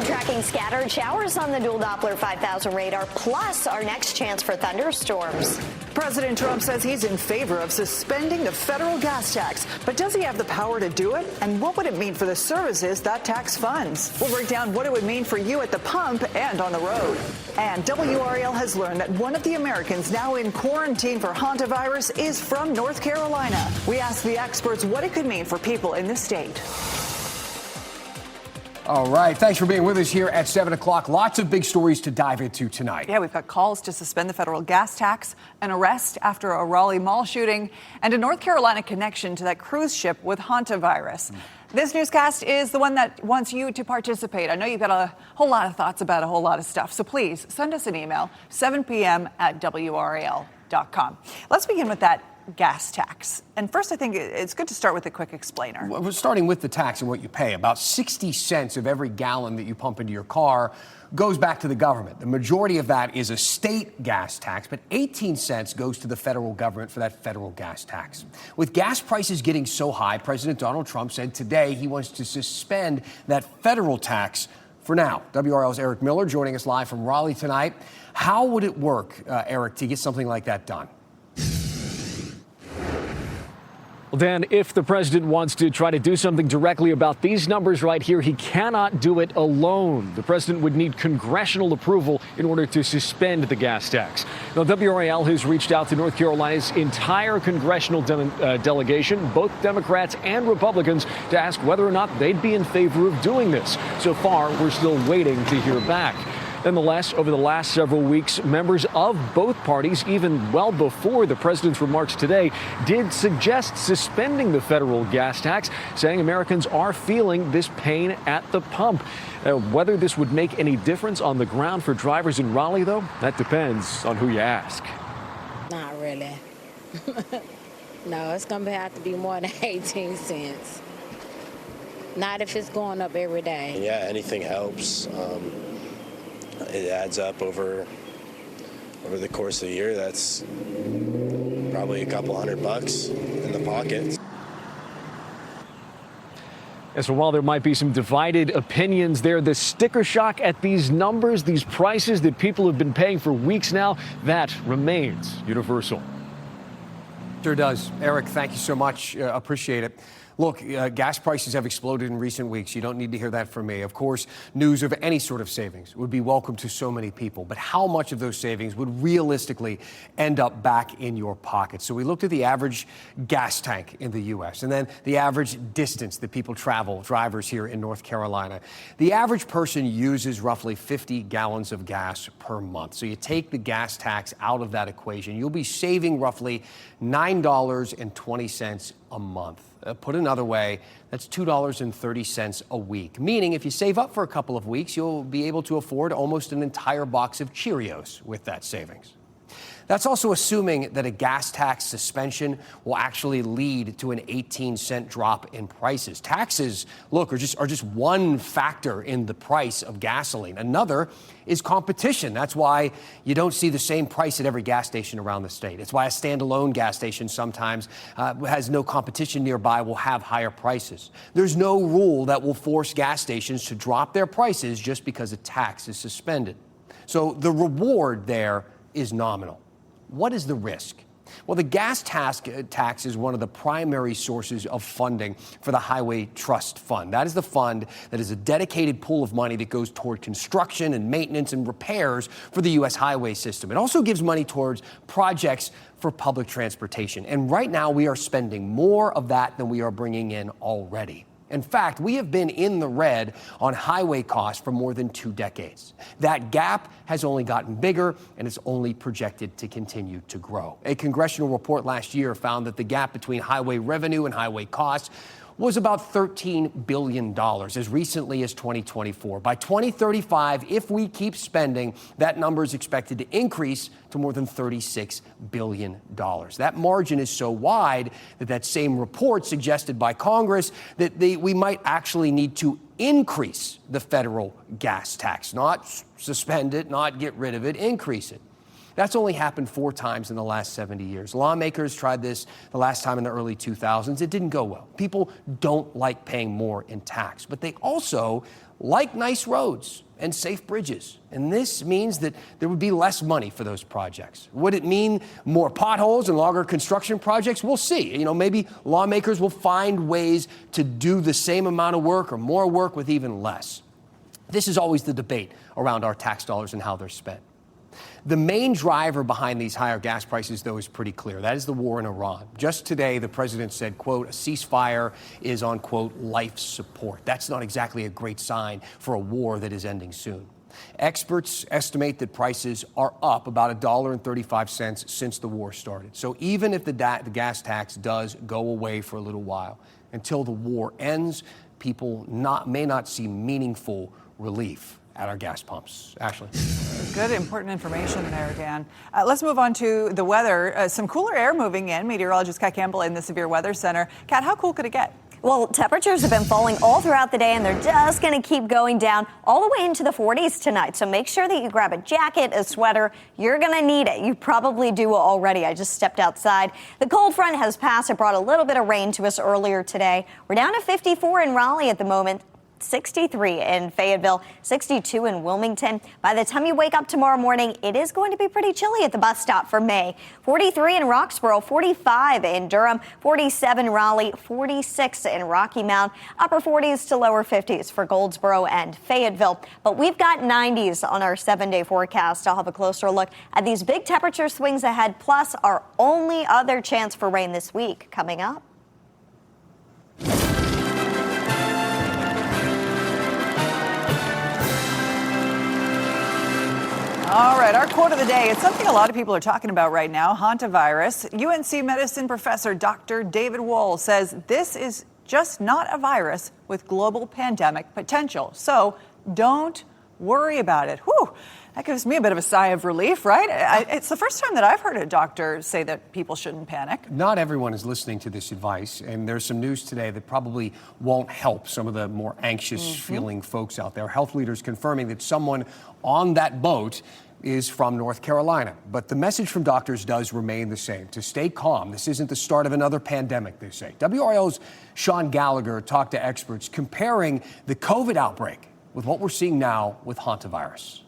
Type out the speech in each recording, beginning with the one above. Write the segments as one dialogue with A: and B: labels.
A: I'm tracking scattered showers on the dual Doppler 5000 radar, plus our next chance for thunderstorms.
B: President Trump says he's in favor of suspending the federal gas tax. But does he have the power to do it? And what would it mean for the services that tax funds? We'll break down what it would mean for you at the pump and on the road. And WRAL has learned that one of the Americans now in quarantine for hantavirus is from North Carolina. We asked the experts what it could mean for people in the state.
C: All right. Thanks for being with us here at 7 o'clock. Lots of big stories to dive into tonight.
B: Yeah, we've got calls to suspend the federal gas tax, an arrest after a Raleigh mall shooting, and a North Carolina connection to that cruise ship with hantavirus. This newscast is the one that wants you to participate. I know you've got a whole lot of thoughts about a whole lot of stuff, so please send us an email, 7 p.m. at WRAL.com. Let's begin with that gas tax. And first, I think it's good to start with a quick explainer.
C: Well, we're starting with the tax and what you pay. About 60 cents of every gallon that you pump into your car goes back to the government. The majority of that is a state gas tax, but 18 cents goes to the federal government for that federal gas tax. With gas prices getting so high, President Donald Trump said today he wants to suspend that federal tax for now. WRL's Eric Miller joining us live from Raleigh tonight. How would it work, Eric, to get something like that done?
D: Well, Dan, if the president wants to try to do something directly about these numbers right here, he cannot do it alone. The president would need congressional approval in order to suspend the gas tax. Now, WRAL has reached out to North Carolina's entire congressional delegation, both Democrats and Republicans, to ask whether or not they'd be in favor of doing this. So far, we're still waiting to hear back. Nonetheless, over the last several weeks, members of both parties, even well before the president's remarks today, did suggest suspending the federal gas tax, saying Americans are feeling this pain at the pump. Whether this would make any difference on the ground for drivers in Raleigh, though, that depends on who you ask.
E: Not really. No, it's going to have to be more than 18 cents. Not if it's going up every day.
F: Yeah, anything helps. It adds up over the course of the year. That's probably a couple $100 in the pocket.
D: And so while there might be some divided opinions there, the sticker shock at these numbers, these prices that people have been paying for weeks now, that remains universal.
C: Sure does. Eric, thank you so much. Appreciate it. Look, gas prices have exploded in recent weeks. You don't need to hear that from me. Of course, news of any sort of savings would be welcome to so many people. But how much of those savings would realistically end up back in your pocket? So we looked at the average gas tank in the U.S. and then the average distance that people travel, drivers here in North Carolina. The average person uses roughly 50 gallons of gas per month. So you take the gas tax out of that equation, you'll be saving roughly $9.20 a month. Put another way, that's $2.30 a week, meaning if you save up for a couple of weeks, you'll be able to afford almost an entire box of Cheerios with that savings. That's also assuming that a gas tax suspension will actually lead to an 18-cent drop in prices. Taxes, look, are just one factor in the price of gasoline. Another is competition. That's why you don't see the same price at every gas station around the state. It's why a standalone gas station sometimes has no competition nearby will have higher prices. There's no rule that will force gas stations to drop their prices just because a tax is suspended. So the reward there is nominal. What is the risk? Well, the gas tax is one of the primary sources of funding for the Highway Trust Fund. That is the fund that is a dedicated pool of money that goes toward construction and maintenance and repairs for the U.S. highway system. It also gives money towards projects for public transportation. And right now, we are spending more of that than we are bringing in already. In fact, we have been in the red on highway costs for more than 2 decades. That gap has only gotten bigger, and it's only projected to continue to grow. A congressional report last year found that the gap between highway revenue and highway costs was about $13 billion as recently as 2024. By 2035, if we keep spending, that number is expected to increase to more than $36 billion. That margin is so wide that same report suggested by Congress that we might actually need to increase the federal gas tax, not suspend it, not get rid of it, increase it. That's only happened 4 times in the last 70 years. Lawmakers tried this the last time in the early 2000s. It didn't go well. People don't like paying more in tax, but they also like nice roads and safe bridges. And this means that there would be less money for those projects. Would it mean more potholes and longer construction projects? We'll see. Maybe lawmakers will find ways to do the same amount of work or more work with even less. This is always the debate around our tax dollars and how they're spent. The main driver behind these higher gas prices, though, is pretty clear. That is the war in Iran. Just today, the president said, quote, a ceasefire is on, quote, life support. That's not exactly a great sign for a war that is ending soon. Experts estimate that prices are up about $1.35 since the war started. So even if the gas tax does go away for a little while, until the war ends, people may not see meaningful relief at our gas pumps. Ashley.
B: Good, important information there, Dan. Let's move on to the weather. Some cooler air moving in. Meteorologist Kat Campbell in the Severe Weather Center. Kat, how cool could it get?
A: Well, temperatures have been falling all throughout the day, and they're just going to keep going down all the way into the 40s tonight. So make sure that you grab a jacket, a sweater. You're going to need it. You probably do already. I just stepped outside. The cold front has passed. It brought a little bit of rain to us earlier today. We're down to 54 in Raleigh at the moment. 63 in Fayetteville, 62 in Wilmington. By the time you wake up tomorrow morning, it is going to be pretty chilly at the bus stop for May. 43 in Roxborough, 45 in Durham, 47 in Raleigh, 46 in Rocky Mount, upper 40s to lower 50s for Goldsboro and Fayetteville. But we've got 90s on our 7-day forecast. I'll have a closer look at these big temperature swings ahead, plus our only other chance for rain this week coming up.
B: All right, our quote of the day. It's something a lot of people are talking about right now, hantavirus. UNC medicine professor Dr. David Wohl says this is just not a virus with global pandemic potential. So don't worry about it. Whew, that gives me a bit of a sigh of relief, right? It's the first time that I've heard a doctor say that people shouldn't panic.
C: Not everyone is listening to this advice, and there's some news today that probably won't help some of the more anxious feeling folks out there. Health leaders confirming that someone on that boat is from North Carolina. But the message from doctors does remain the same, to stay calm. This isn't the start of another pandemic, they say. WRAL's Sean Gallagher talked to experts comparing the COVID outbreak with what we're seeing now with hantavirus.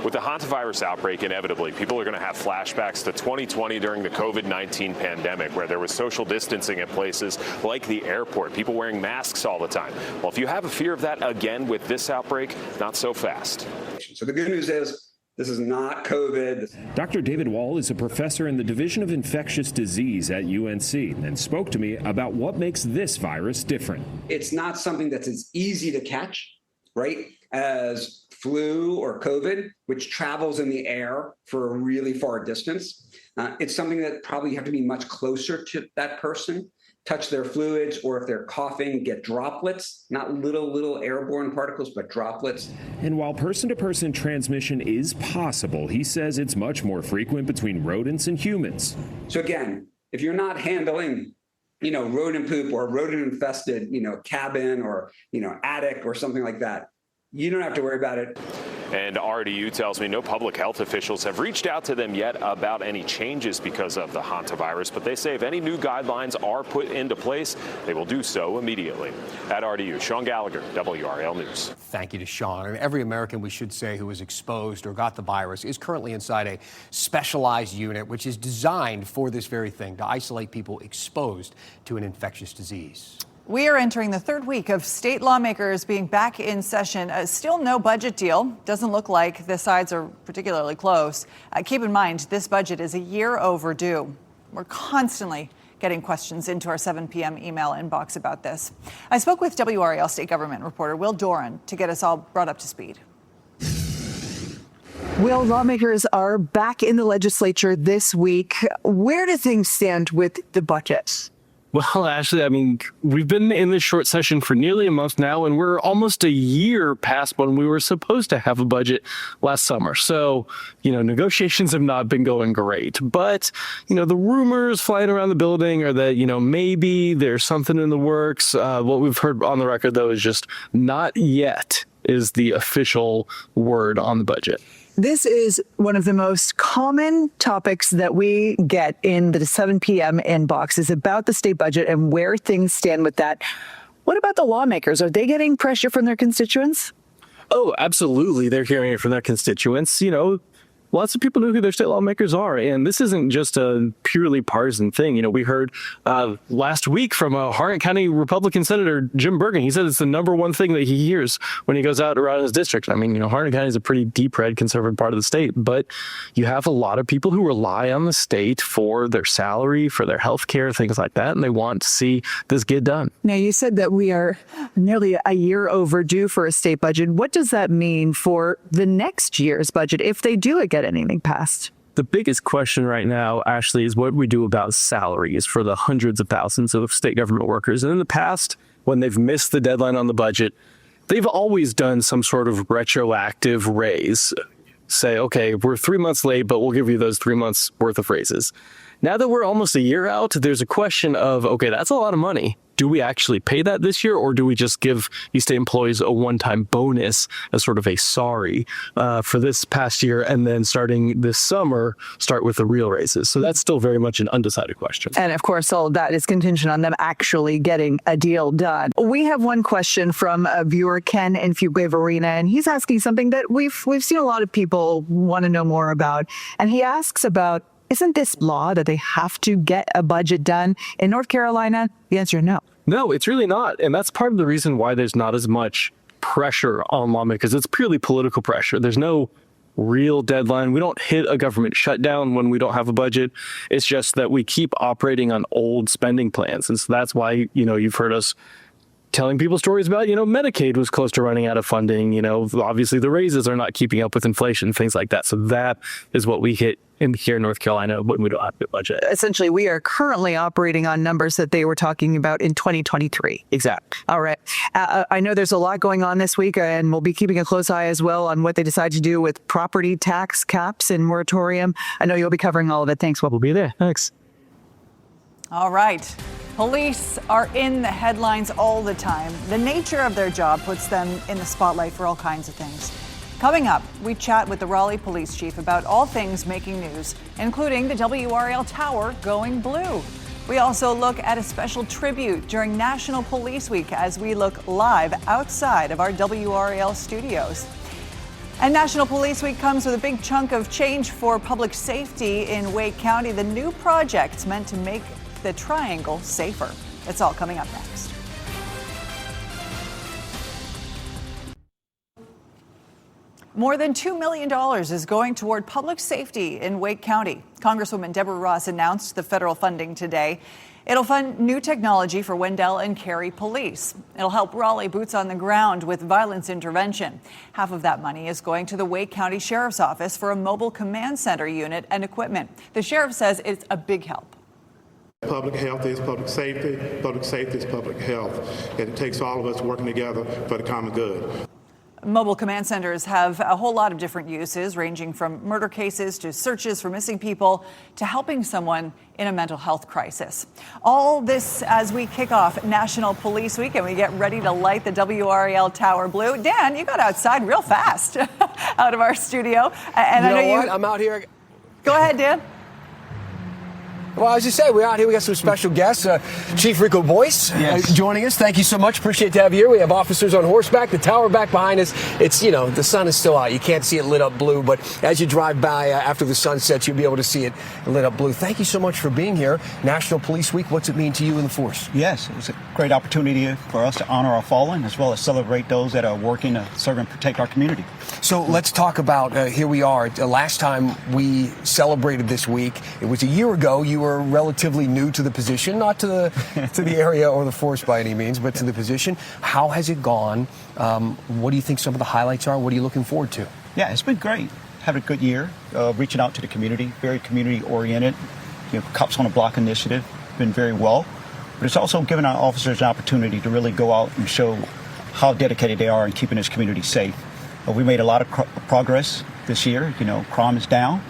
G: With the hantavirus outbreak, inevitably, people are going to have flashbacks to 2020 during the COVID-19 pandemic, where there was social distancing at places like the airport, people wearing masks all the time. Well, if you have a fear of that again with this outbreak, not so fast.
H: So the good news is this is not COVID.
I: Dr. David Wohl is a professor in the Division of Infectious Disease at UNC and spoke to me about what makes this virus different.
H: It's not something that's as easy to catch, right, as flu or COVID, which travels in the air for a really far distance. It's something that probably you have to be much closer to that person, touch their fluids, or if they're coughing, get droplets, not little airborne particles, but droplets.
I: And while person-to-person transmission is possible, he says it's much more frequent between rodents and humans.
H: So again, if you're not handling rodent poop or rodent-infested, cabin or, attic or something like that, you don't have to worry about it.
G: And RDU tells me no public health officials have reached out to them yet about any changes because of the hantavirus, but they say if any new guidelines are put into place, they will do so immediately. At RDU, Sean Gallagher, WRAL News.
C: Thank you to Sean. And every American, we should say, who is exposed or got the virus is currently inside a specialized unit, which is designed for this very thing, to isolate people exposed to an infectious disease.
B: We are entering the third week of state lawmakers being back in session. Still no budget deal. Doesn't look like the sides are particularly close. Keep in mind, this budget is a year overdue. We're constantly getting questions into our 7 p.m. email inbox about this. I spoke with WRAL state government reporter Will Doran to get us all brought up to speed.
J: Will, lawmakers are back in the legislature this week. Where do things stand with the budget?
K: Well, Ashley, we've been in this short session for nearly a month now, and we're almost a year past when we were supposed to have a budget last summer. So, negotiations have not been going great. But, the rumors flying around the building are that, maybe there's something in the works. What we've heard on the record, though, is just not yet is the official word on the budget.
J: This is one of the most common topics that we get in the 7 p.m. inbox is about the state budget and where things stand with that. What about the lawmakers? Are they getting pressure from their constituents?
K: Oh, absolutely. They're hearing it from their constituents. You know, lots of people know who their state lawmakers are. And this isn't just a purely partisan thing. You know, we heard last week from a Harnett County Republican Senator, Jim Bergen. He said it's the number one thing that he hears when he goes out around his district. I mean, you know, Harnett County is a pretty deep red conservative part of the state, but you have a lot of people who rely on the state for their salary, for their health care, things like that. And they want to see this get done.
J: Now, you said that we are nearly a year overdue for a state budget. What does that mean for the next year's budget if they do get anything passed?
K: The biggest question right now, Ashley, is what we do about salaries for the hundreds of thousands of state government workers. And in the past, when they've missed the deadline on the budget, they've always done some sort of retroactive raise. Say, okay, we're 3 months late, but we'll give you those 3 months worth of raises. Now that we're almost a year out, there's a question of, okay, that's a lot of money. Do we actually pay that this year, or do we just give these state employees a one-time bonus as sort of a sorry for this past year, and then starting this summer, start with the real raises? So that's still very much an undecided question.
J: And of course, all of that is contingent on them actually getting a deal done. We have one question from a viewer, Ken in Fuquay Arena, and he's asking something that we've seen a lot of people want to know more about. And he asks about, isn't this law that they have to get a budget done? In North Carolina, the answer is no.
K: No, it's really not. And that's part of the reason why there's not as much pressure on lawmakers. It's purely political pressure. There's no real deadline. We don't hit a government shutdown when we don't have a budget. It's just that we keep operating on old spending plans. And so that's why, you know, you've heard us telling people stories about, you know, Medicaid was close to running out of funding. You know, obviously the raises are not keeping up with inflation, things like that. So that is what we hit here in North Carolina when we don't have a budget.
J: Essentially, we are currently operating on numbers that they were talking about in 2023.
K: Exactly.
J: All right. I know there's a lot going on this week, and we'll be keeping a close eye as well on what they decide to do with property tax caps and moratorium. I know you'll be covering all of it. Thanks.
K: We'll be there. Thanks.
B: All right. Police are in the headlines all the time. The nature of their job puts them in the spotlight for all kinds of things. Coming up, we chat with the Raleigh police chief about all things making news, including the WRAL tower going blue. We also look at a special tribute during National Police Week as we look live outside of our WRAL studios. And National Police Week comes with a big chunk of change for public safety in Wake County. The new project's meant to make the triangle safer. That's all coming up next. More than $2 million is going toward public safety in Wake County. Congresswoman Deborah Ross announced the federal funding today. It'll fund new technology for Wendell and Cary Police. It'll help Raleigh boots on the ground with violence intervention. Half of that money is going to the Wake County Sheriff's Office for a mobile command center unit and equipment. The sheriff says it's a big help.
L: Public health is public safety is public health, and it takes all of us working together for the common good.
B: Mobile command centers have a whole lot of different uses, ranging from murder cases to searches for missing people to helping someone in a mental health crisis. All this as we kick off National Police Week and we get ready to light the WRAL tower blue. Dan, you got outside real fast out of our studio. And
C: you know what? I'm out here.
B: Go ahead, Dan.
C: Well, as you say, we're out here. We got some special guests. Chief Rico Boyce joining us. Thank you so much. Appreciate to have you here. We have officers on horseback. The tower back behind us. It's, you know, the sun is still out. You can't see it lit up blue, but as you drive by after the sun sets, you'll be able to see it lit up blue. Thank you so much for being here. National Police Week, what's it mean to you and the force?
M: Yes, it's a great opportunity for us to honor our fallen as well as celebrate those that are working to serve and protect our community.
C: So let's talk about, here we are. Last time we celebrated this week, it was a year ago. You were relatively new to the position, not to the area or the force by any means, but to the position. How has it gone? What do you think some of the highlights are? What are you looking forward to?
M: Yeah, it's been great. Had a good year, reaching out to the community, very community oriented. You know, Cops on the Block initiative, been very well. But it's also given our officers an opportunity to really go out and show how dedicated they are in keeping this community safe. We made a lot of progress this year. You know, crime is down.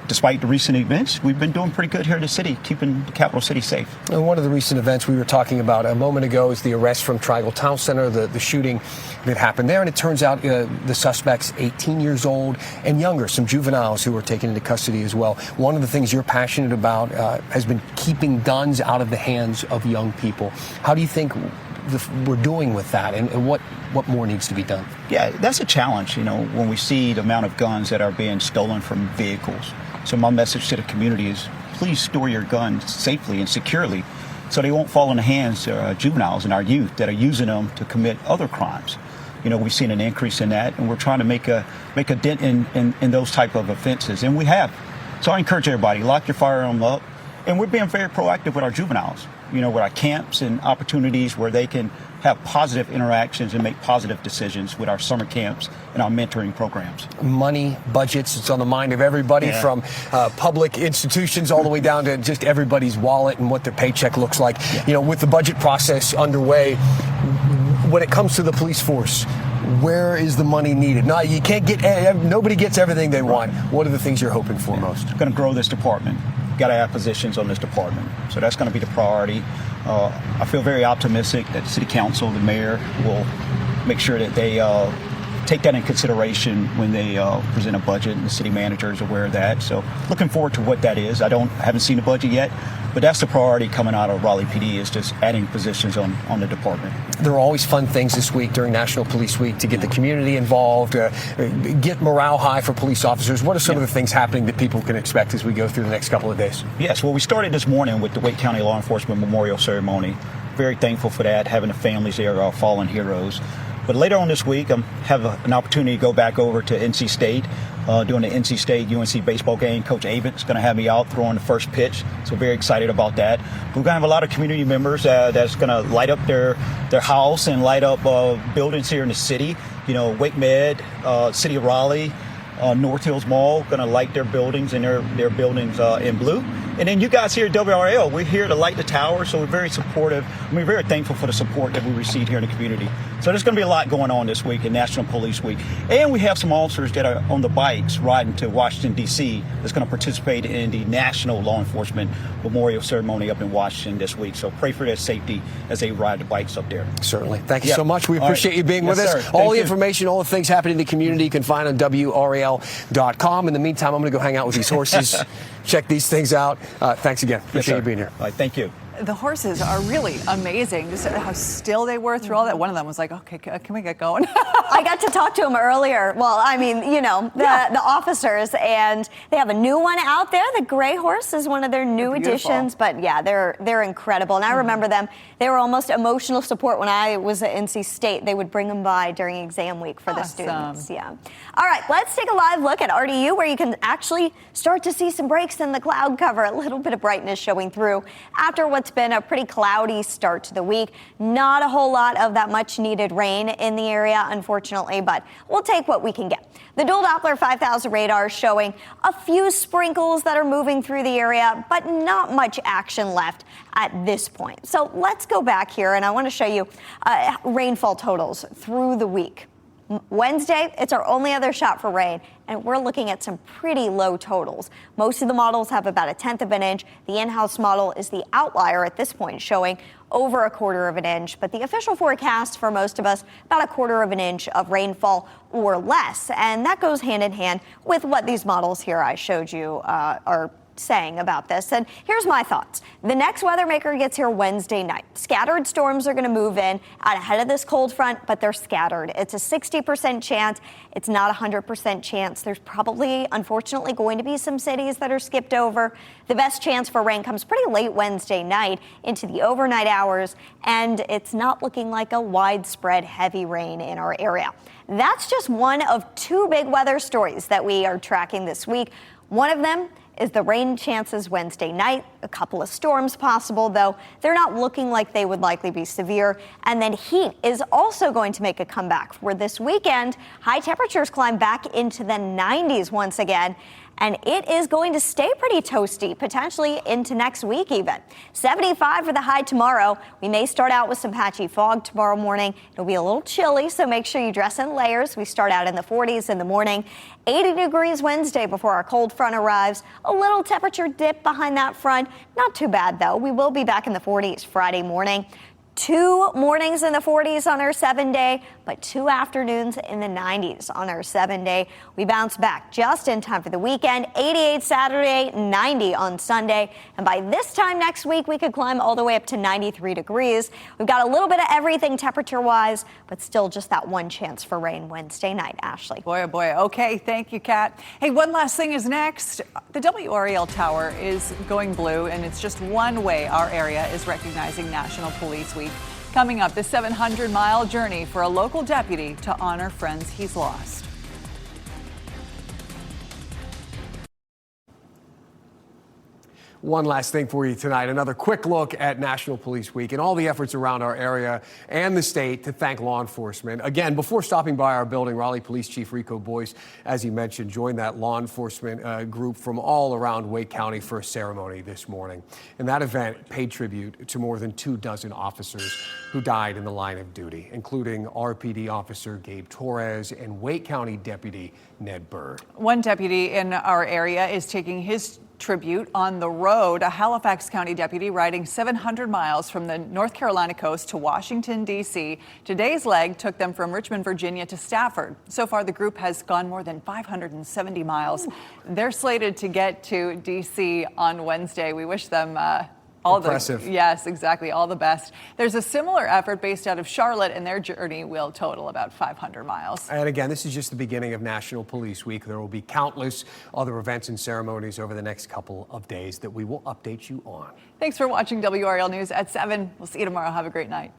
M: despite the recent events, we've been doing pretty good here in the city, keeping the capital city safe.
C: And one of the recent events we were talking about a moment ago is the arrest from Triangle Town Center, the shooting that happened there. And it turns out the suspect's 18 years old and younger, some juveniles who were taken into custody as well. One of the things you're passionate about has been keeping guns out of the hands of young people. How do you think we're doing with that, and what more needs to be done?
M: Yeah, that's a challenge, when we see the amount of guns that are being stolen from vehicles. So my message to the community is please store your guns safely and securely so they won't fall in the hands of juveniles and our youth that are using them to commit other crimes. We've seen an increase in that, and we're trying to make a dent in those type of offenses, and we have. So I encourage everybody, lock your firearm up, and we're being very proactive with our juveniles, with our camps and opportunities where they can have positive interactions and make positive decisions with our summer camps and our mentoring programs.
C: Money, budgets, it's on the mind of everybody, from public institutions all the way down to just everybody's wallet and what their paycheck looks like. With the budget process underway, when it comes to the police force, where is the money needed? No, you can't nobody gets everything they want. What are the things you're hoping for most?
M: We're going to grow this department. Got to have positions on this department. So that's going to be the priority. I feel very optimistic that the city council, the mayor, will make sure that they take that in consideration when they present a budget, and the city manager is aware of that. So looking forward to what that is. I haven't seen the budget yet, but that's the priority coming out of Raleigh PD, is just adding positions on the department.
C: There are always fun things this week during National Police Week to get the community involved, get morale high for police officers. What are some of the things happening that people can expect as we go through the next couple of days?
M: Yes, well, we started this morning with the Wake County Law Enforcement Memorial Ceremony. Very thankful for that, having the families there of our fallen heroes. But later on this week, I have an opportunity to go back over to NC State, doing the NC State UNC baseball game. Coach Avent's going to have me out throwing the first pitch, so very excited about that. We're going to have a lot of community members that's going to light up their house and light up buildings here in the city. Wake Med, City of Raleigh, North Hills Mall, going to light their buildings and their buildings in blue. And then you guys here at WRAL, we're here to light the tower, so we're very supportive. We're very thankful for the support that we received here in the community. So there's going to be a lot going on this week in National Police Week. And we have some officers that are on the bikes riding to Washington, D.C. that's going to participate in the National Law Enforcement Memorial Ceremony up in Washington this week. So pray for their safety as they ride the bikes up there.
C: Certainly. Thank you so much. We appreciate you being with us. All the information, all the things happening in the community you can find on WRAL.com. In the meantime, I'm going to go hang out with these horses, check these things out. Thanks again. Appreciate you being here.
M: All right, thank you.
B: The horses are really amazing. Just how still they were through all that. One of them was like, okay, can we get going?
A: I got to talk to him earlier. Well, I mean, the officers, and they have a new one out there. The gray horse is one of their new additions. But yeah, they're incredible. And I remember them. They were almost emotional support when I was at NC State. They would bring them by during exam week for the students. Yeah. All right, let's take a live look at RDU, where you can actually start to see some breaks in the cloud cover. A little bit of brightness showing through after what's been a pretty cloudy start to the week. Not a whole lot of that much needed rain in the area, unfortunately, but we'll take what we can get. The dual Doppler 5000 radar is showing a few sprinkles that are moving through the area, but not much action left at this point. So let's go back here, and I want to show you rainfall totals through the week. Wednesday, it's our only other shot for rain, and we're looking at some pretty low totals. Most of the models have about 1/10 of an inch. The in-house model is the outlier at this point, showing over 1/4 of an inch. But the official forecast for most of us, about 1/4 of an inch of rainfall or less. And that goes hand in hand with what these models here I showed you are saying about this. And here's my thoughts. The next weather maker gets here Wednesday night. Scattered storms are going to move in out ahead of this cold front, but they're scattered. It's a 60% chance. It's not a 100% chance. There's probably, unfortunately, going to be some cities that are skipped over. The best chance for rain comes pretty late Wednesday night into the overnight hours, and it's not looking like a widespread heavy rain in our area. That's just one of 2 big weather stories that we are tracking this week. One of them is the rain chances Wednesday night. A couple of storms possible, though they're not looking like they would likely be severe. And then heat is also going to make a comeback for this weekend. High temperatures climb back into the 90s once again. and it is going to stay pretty toasty, potentially into next week even. 75 for the high tomorrow. We may start out with some patchy fog tomorrow morning. It'll be a little chilly, so make sure you dress in layers. We start out in the 40s in the morning. 80 degrees Wednesday before our cold front arrives. A little temperature dip behind that front. Not too bad, though. We will be back in the 40s Friday morning. 2 mornings in the 40s on our 7-day, but 2 afternoons in the 90s on our 7-day. We bounce back just in time for the weekend. 88 Saturday, 90 on Sunday. And by this time next week, we could climb all the way up to 93 degrees. We've got a little bit of everything temperature-wise, but still just that one chance for rain Wednesday night. Ashley.
B: Boy, oh boy. Okay, thank you, Kat. Hey, one last thing is next. The WRAL tower is going blue, and it's just one way our area is recognizing National Police Week. Coming up, the 700-mile journey for a local deputy to honor friends he's lost.
C: One last thing for you tonight, another quick look at National Police Week and all the efforts around our area and the state to thank law enforcement. Again, before stopping by our building, Raleigh Police Chief Rico Boyce, as he mentioned, joined that law enforcement group from all around Wake County for a ceremony this morning. And that event paid tribute to more than 24 officers who died in the line of duty, including RPD officer Gabe Torres and Wake County Deputy Ned Bird.
B: One deputy in our area is taking his tribute on the road. A Halifax County deputy riding 700 miles from the North Carolina coast to Washington, D.C. Today's leg took them from Richmond, Virginia to Stafford. So far, the group has gone more than 570 miles. They're slated to get to D.C. on Wednesday. We wish them
C: Impressive.
B: Yes, exactly. All the best. There's a similar effort based out of Charlotte, and their journey will total about 500 miles.
C: And again, this is just the beginning of National Police Week. There will be countless other events and ceremonies over the next couple of days that we will update you on.
B: Thanks for watching WRAL News at 7. We'll see you tomorrow. Have a great night.